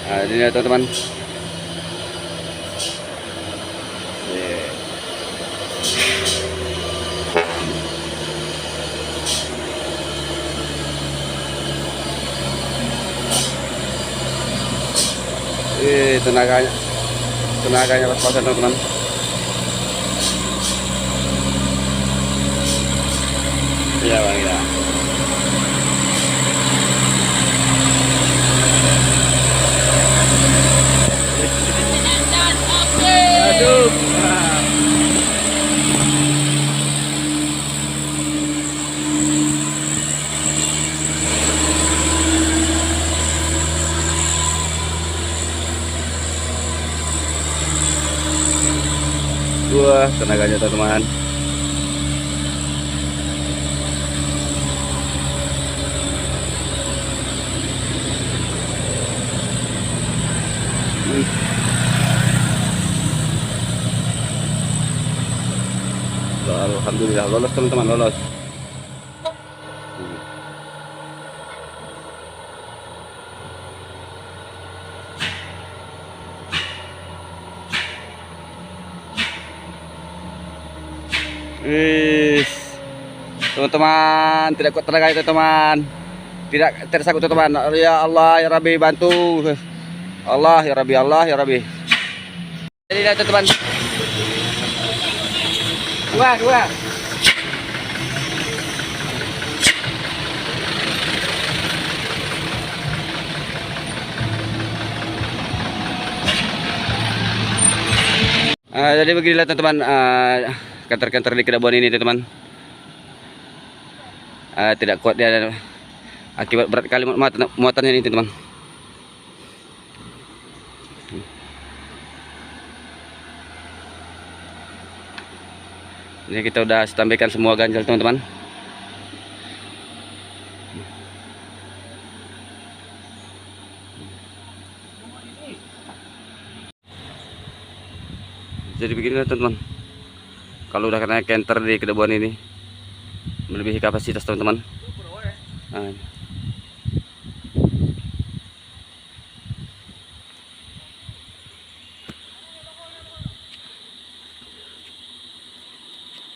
Nah, ini ya teman-teman. Tenaganya pas-pasan teman-teman. Iya bang ya. Aduh. Wah, tenaganya teman-teman. Alhamdulillah lolos teman-teman, lolos. Wis, teman-teman, tidak kuat tenaga itu teman, tidak tersangkut teman. Ya Allah ya Rabbi, bantu. Allah ya Rabbi, Allah ya Rabbi. Jadi lihat teman. Dua. Jadi beginilah teman-teman, kantor-kantor di Kedabon ini teman-teman. Tidak kuat dia akibat berat kali muatannya ini teman-teman. Ini kita udah standbykan semua ganjal teman-teman. Jadi beginilah teman-teman, kalau udah kena canter di Kedabon ini melebihi kapasitas teman-teman.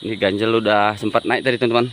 Ini ganjel udah sempat naik tadi teman-teman.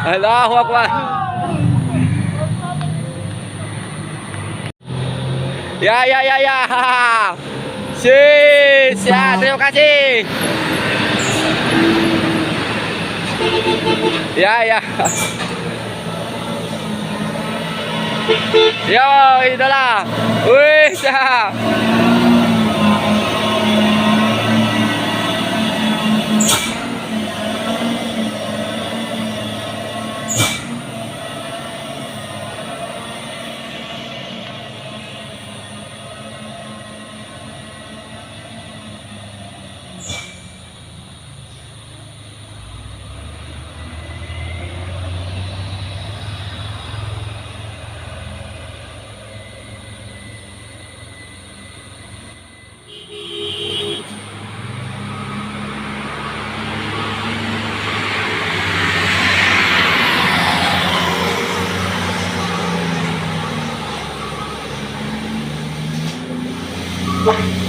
Allahu Akbar. Ya. Sis, ya, terima kasih. Ya. Yo, idola. Wih, ya.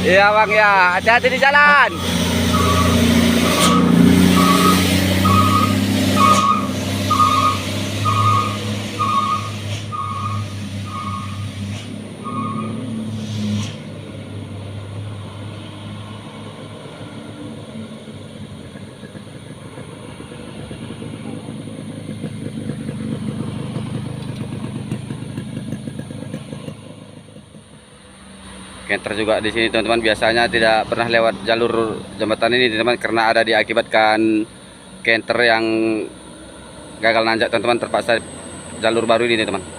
Iya bang ya, hati-hati di jalan. Canter juga di sini teman-teman, biasanya tidak pernah lewat jalur jembatan ini teman-teman, karena ada diakibatkan canter yang gagal nanjak teman-teman, terpaksa jalur baru ini teman-teman.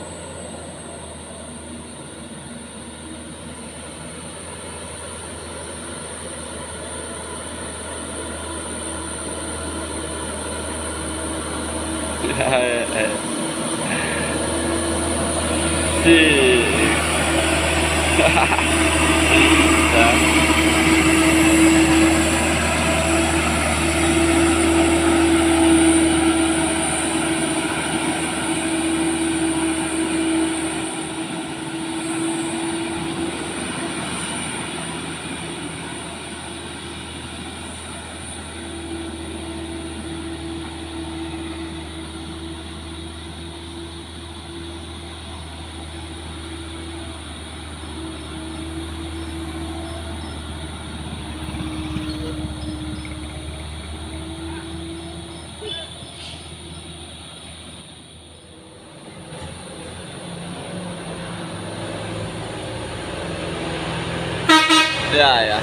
Ya, ya.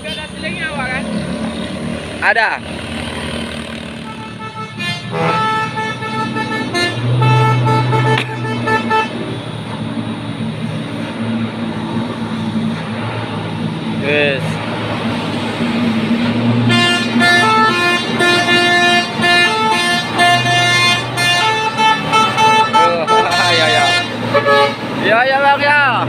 Ada selingnya awak kan? Ada. Yes. Ya ya. Ya ya Bang ya.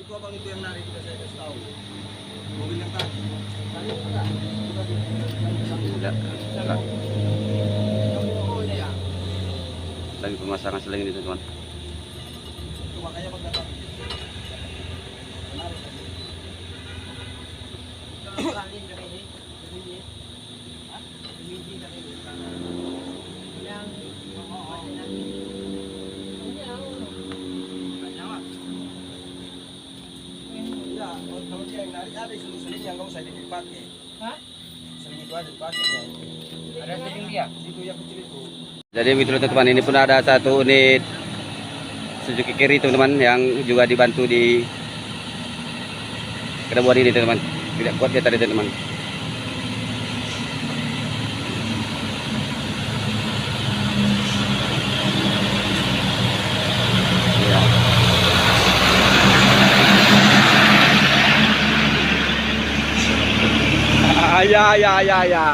Itu abang itu yang narik, sudah saya kasih tahu. Mobil yang tadi. Tadi enggak. Tidak. Enggak. Oh iya. Lagi pemasangan seling ini teman-teman. Itu makanya bang datang. Menarik tadi. Salin dari ini. Ini. Hah? Ini dari ini. Yang ya, kalau dia yang narik ada seling yang nggak usah dipakai. Hah? Seling itu aja dipakai. Ada seling dia? Itu yang kecil itu. Jadi begitu teman-teman, ini pun ada satu unit Suzuki Carry teman-teman yang juga dibantu di kedebuan ini teman-teman. Tidak kuat dia tadi teman-teman. Ya. Ya.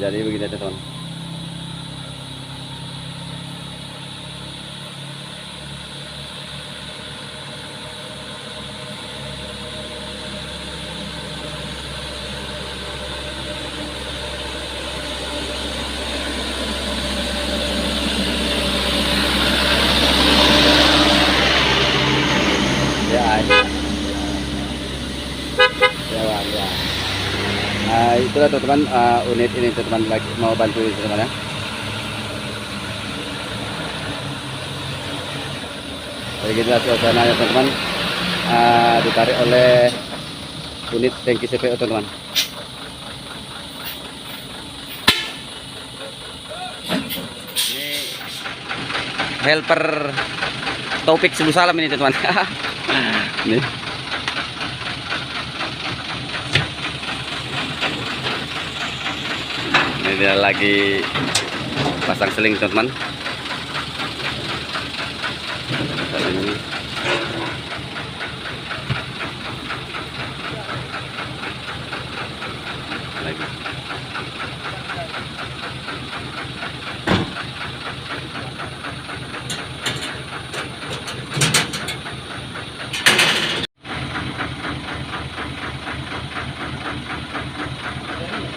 Jadi begini teman-teman. Ya. Nah, itulah teman-teman, unit ini teman-teman lagi mau bantu ini teman-teman ya. Begitulah suasananya teman-teman, ditarik oleh unit tangki CPO teman-teman. Ini helper Taufik Sebelum Salam ini teman-teman. Nih. Ini dia lagi pasang seling teman-teman. Ini. Lagi.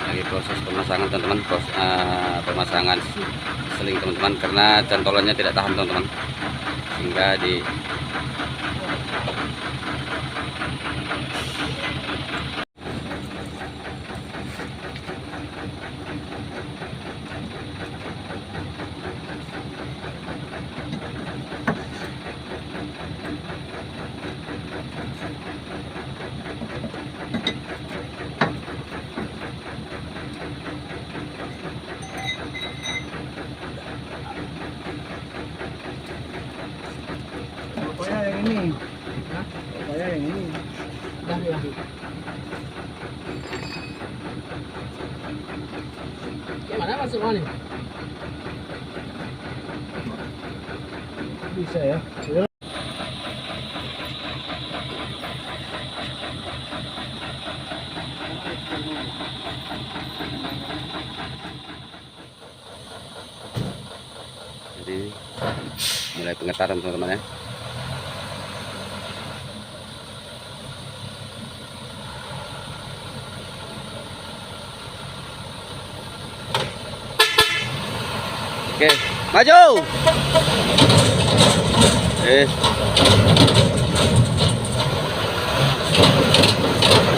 Lagi proses pemasangan teman-teman, pemasangan seling teman-teman, karena cantolannya tidak tahan teman-teman, sehingga di Pokoknya yang ini. Hah? Pokoknya yang ini. Udah ya. Gimana masuk mana? Bisa ya. jadi mulai pengetaran teman-teman ya. Oke, maju.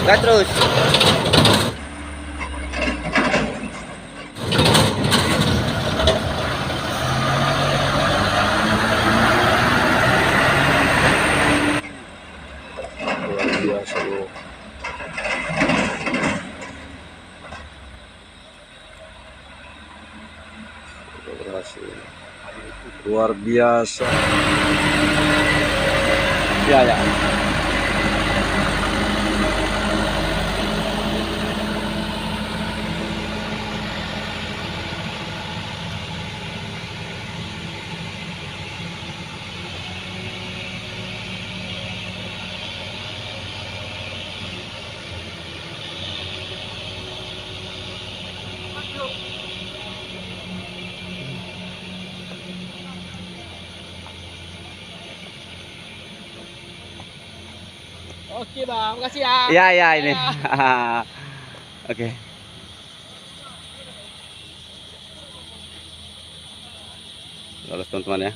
Gas terus. Luar biasa bro. Berhasil. Luar biasa. Ya, ya. Oke bang, makasih ya. Ya, ya ini. Oke. Lolos teman-teman ya.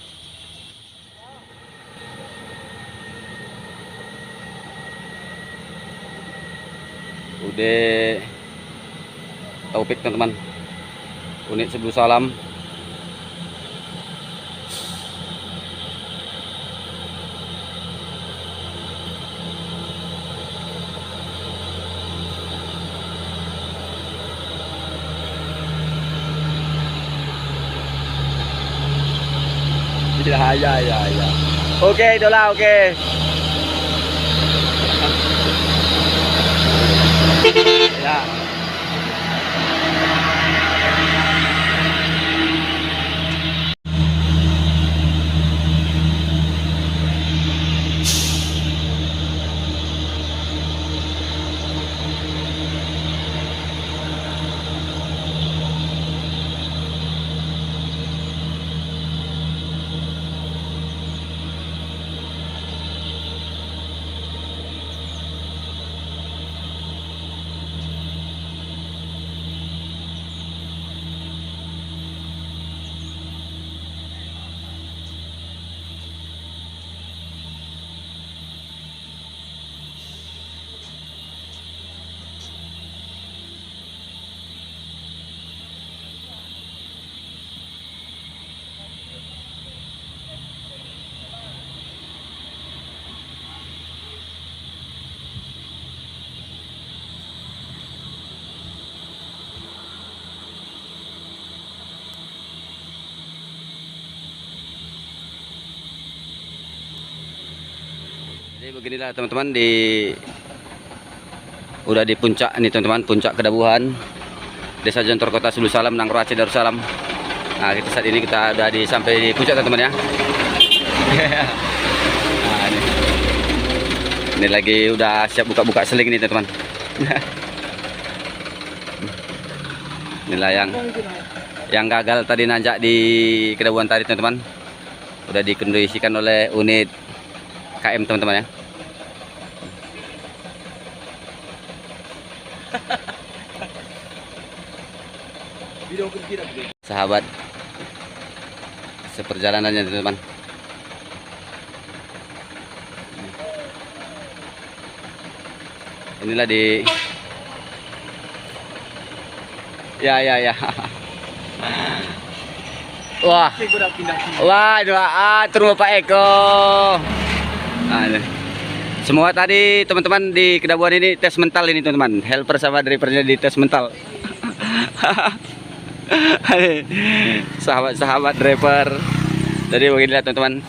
Udah Taufik teman-teman. Unit Sebelum Salam. Ya, ya, ya, ya. Oke, itulah oke. Ya. beginilah teman-teman, udah di puncak nih teman-teman, puncak Kedabuhan, Desa Jontor, Kota Sulu Salam, Nangro Aceh Darussalam. Nah, saat ini kita udah sampai di puncak teman-teman ya. Nah, ini lagi udah siap buka-buka seling nih teman-teman. Inilah yang gagal tadi nanjak di Kedabuhan tadi teman-teman, udah dikondisikan oleh unit KM teman-teman ya. Sahabat seperjalanannya teman-teman. Inilah di ya. Wah, turun Pak Eko. Nah, ini. Semua tadi teman-teman di Kedabuhan ini tes mental ini teman-teman. Helper sama drivernya di tes mental. Sahabat driver. Jadi beginilah teman-teman,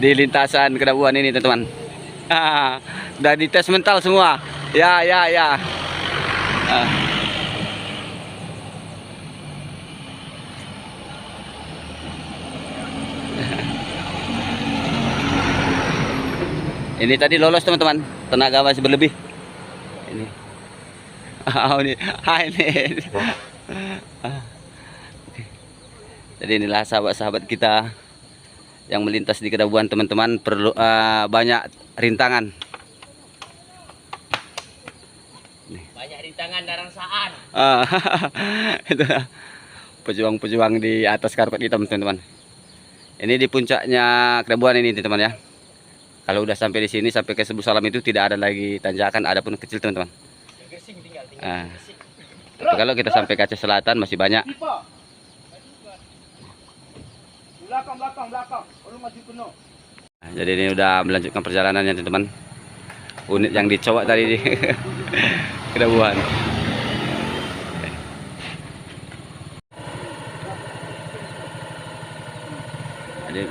di lintasan Kedabuhan ini teman-teman. Udah dites mental semua. Ya. Ini tadi lolos teman-teman, tenaga masih berlebih. Ini. Ini. Jadi inilah sahabat-sahabat kita yang melintas di Kedabuhan teman-teman, perlu banyak rintangan. Banyak rintangan dan rangsaan. Itu pejuang-pejuang di atas karpet hitam teman-teman. Ini di puncaknya Kedabuhan ini teman-teman ya. Kalau udah sampai di sini, sampai ke Sulu Salam itu tidak ada lagi tanjakan, ada pun kecil teman-teman. Kalau kita sampai ke Aceh Selatan masih banyak. Belakang. Belum maju penuh. Nah, jadi ini udah melanjutkan perjalanannya teman-teman. Unit yang dicowok tadi di Kedabuhan. Jadi